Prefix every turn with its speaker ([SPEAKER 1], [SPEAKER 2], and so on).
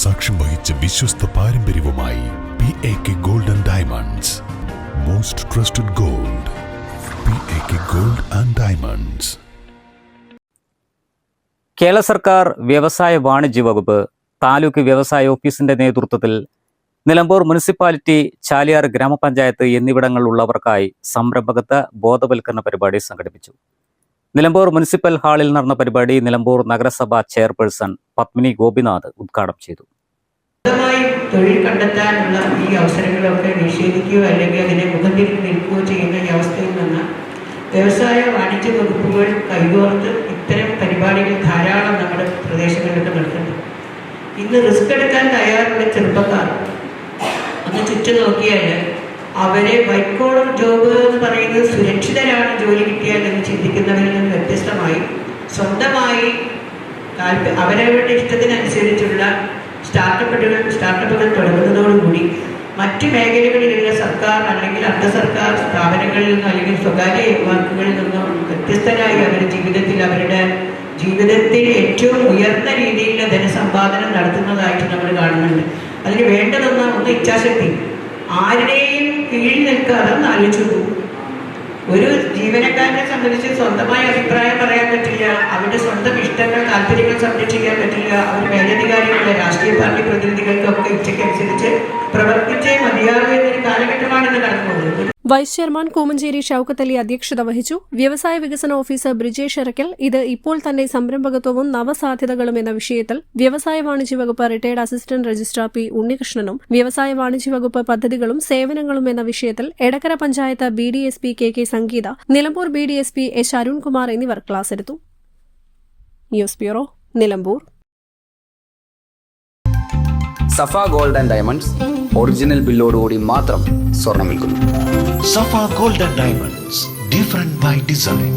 [SPEAKER 1] സാക്ഷ്യം വഹിച്ച വിശ്വസ്ത പാരമ്പര്യവുമായി PAK Gold and Diamonds. Most trusted gold. PAK Gold and Diamonds.
[SPEAKER 2] Kerala സർക്കാർ വ്യവസായ വാണിജ്യ വകുപ്പ് താലൂക്ക് വ്യവസായ ഓഫീസിന്റെ നേതൃത്വത്തിൽ നിലമ്പൂർ മുനിസിപ്പാലിറ്റി, ചാലിയാർ ഗ്രാമപഞ്ചായത്ത് എന്നിവിടങ്ങളിലുള്ളവർക്കായി സംരംഭകത്വ ബോധവൽക്കരണ പരിപാടി സംഘടിപ്പിച്ചു. നിലമ്പൂർ മുനിസിപ്പൽ ഹാളിൽ നടന്ന പരിപാടി നിലമ്പൂർ നഗരസഭാ ചെയർപേഴ്സൺ പത്മിനി ഗോപിനാഥ് ഉദ്ഘാടനം ചെയ്തു.
[SPEAKER 3] തൊഴിൽ കണ്ടെത്താനുള്ള ഈ അവസരങ്ങളൊക്കെ നിഷേധിക്കുകയോ അല്ലെങ്കിൽ അതിനെ മുഖംതിരിഞ്ഞ് നിൽക്കുകയോ ചെയ്യുന്ന ഈ അവസ്ഥയിൽ നിന്ന് വ്യവസായ വാണിജ്യ വകുപ്പുകൾ കൈകോർത്ത് ഇത്തരം പരിപാടികൾ ധാരാളം നമ്മുടെ പ്രദേശങ്ങളിലൊക്കെ നടക്കുന്നുണ്ട്. ഇന്ന് റിസ്ക് എടുക്കാൻ തയ്യാറുള്ള ചെറുപ്പക്കാർ ഒന്ന് ചുറ്റും നോക്കിയാൽ അവരെ വൈറ്റ് കോളർ ജോബ് എന്ന് പറയുന്നത് സുരക്ഷിതരാണ് ജോലി കിട്ടിയാൽ എന്ന് ചിന്തിക്കുന്നവരിൽ നിന്ന് വ്യത്യസ്തമായി സ്വന്തമായി അവരവരുടെ ഇഷ്ടത്തിനനുസരിച്ചുള്ള സ്റ്റാർട്ടപ്പുകൾ തുടങ്ങുന്നതോടുകൂടി മറ്റ് മേഖലകളിലുള്ള സർക്കാർ അല്ലെങ്കിൽ അർദ്ധ സർക്കാർ സ്ഥാപനങ്ങളിൽ നിന്നോ അല്ലെങ്കിൽ സ്വകാര്യ വർക്കുകളിൽ നിന്നോ വ്യത്യസ്തരായി അവരുടെ ജീവിതത്തിൽ ഏറ്റവും ഉയർന്ന രീതിയിലുള്ള ധനസമ്പാദനം നടത്തുന്നതായിട്ട് നമ്മൾ കാണുന്നുണ്ട്. അതിന് വേണ്ടതെന്ന് ഒന്ന് ഇച്ഛാശക്തി, ആരുടെയും കീഴിൽ നിൽക്കാതെ ഒന്ന് ആലോചിച്ചു പോകും. ഒരു ജീവനക്കാരനെ സംബന്ധിച്ച് സ്വന്തമായ അഭിപ്രായം പറയാൻ പറ്റില്ല, അവരുടെ സ്വന്തം ഇഷ്ടങ്ങൾ താല്പര്യങ്ങൾ സംരക്ഷിക്കാൻ പറ്റില്ല. അവർ മേലധികാരികളുടെ രാഷ്ട്രീയ പാർട്ടി പ്രതിനിധികൾക്കൊക്കെ ഇച്ഛയ്ക്കനുസരിച്ച് പ്രവർത്തിച്ചേ മതിയാകൂ എന്നൊരു കാലഘട്ടമാണെന്ന് കടന്നു പോകുന്നത്.
[SPEAKER 4] വൈസ് ചെയർമാൻ കൂമഞ്ചേരി ഷൌക്കത്ത് അലി അധ്യക്ഷത വഹിച്ചു. വ്യവസായ വികസന ഓഫീസർ ബ്രിജേഷ് ഇറക്കൽ ഇത് ഇപ്പോൾ തന്നെ സംരംഭകത്വവും നവസാധ്യതകളും എന്ന വിഷയത്തിൽ വ്യവസായ വാണിജ്യ വകുപ്പ് റിട്ടയർഡ് അസിസ്റ്റന്റ് രജിസ്ട്രാർ P. ഉണ്ണികൃഷ്ണനും വ്യവസായ വാണിജ്യ വകുപ്പ് പദ്ധതികളും സേവനങ്ങളും എന്ന വിഷയത്തിൽ എടക്കര പഞ്ചായത്ത് BDSP KK സംഗീത, നിലമ്പൂർ BDSP H. അരുൺകുമാർ എന്നിവർ ക്ലാസ് എടുത്തു. News bureau, Nilambur.
[SPEAKER 5] Safa gold and diamonds original ബില്ലോടുകൂടി മാത്രം സ്വർണം വിൽക്കുന്നു.
[SPEAKER 6] Safa Gold and Diamonds, different by design.